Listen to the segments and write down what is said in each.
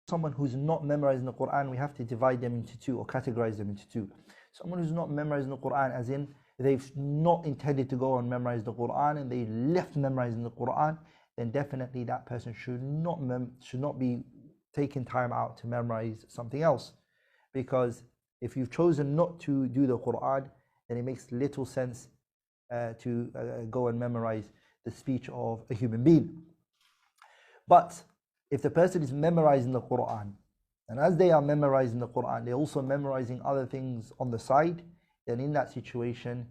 someone who's not memorizing the Quran, we have to divide them into two or categorize them into two. Someone who's not memorizing the Quran, as in they've not intended to go and memorize the Quran and they left memorizing the Quran, then definitely that person should not be taking time out to memorize something else. Because if you've chosen not to do the Quran, then it makes little sense to go and memorize the speech of a human being. But if the person is memorizing the Quran, and as they are memorizing the Quran, they're also memorizing other things on the side, then in that situation,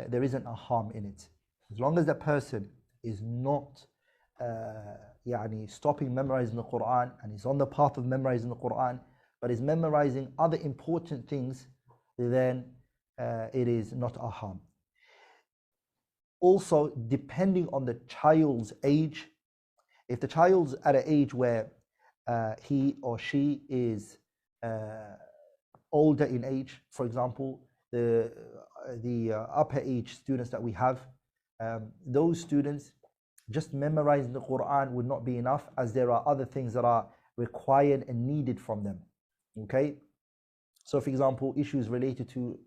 there isn't a harm in it. As long as that person is not stopping memorizing the Quran and is on the path of memorizing the Quran, but is memorizing other important things, then it is not a harm. Also, depending on the child's age, if the child's at an age where he or she is older in age, for example, the upper age students that we have, those students, just memorizing the Quran would not be enough, as there are other things that are required and needed from them. Okay, so for example, issues related to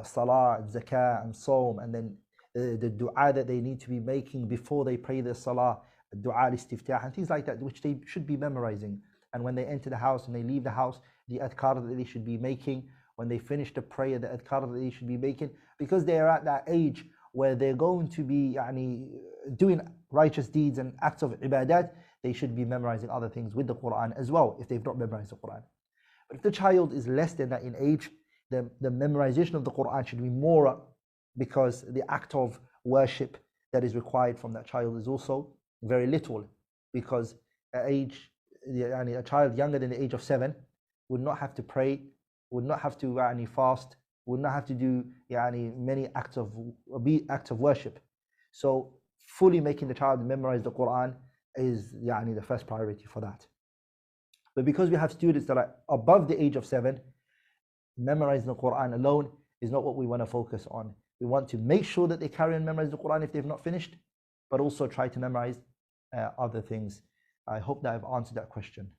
salah, zakah and sawm, and then the dua that they need to be making before they pray their salah, dua istiftah and things like that, which they should be memorizing. And when they enter the house and they leave the house, the adhkar that they should be making. When they finish the prayer, the adhkar that they should be making, because they are at that age where they're going to be doing righteous deeds and acts of ibadat, they should be memorizing other things with the Quran as well, if they've not memorized the Quran. But if the child is less than that in age, the memorization of the Quran should be more, because the act of worship that is required from that child is also very little, because a child younger than the age of 7 would not have to pray, would not have to fast, would not have to do many acts of worship. So fully making the child memorize the Quran is the first priority for that. But because we have students that are above the age of 7, memorizing the Quran alone is not what we want to focus on. We want to make sure that they carry on memorizing the Quran if they've not finished, but also try to memorize other things. I hope that I've answered that question.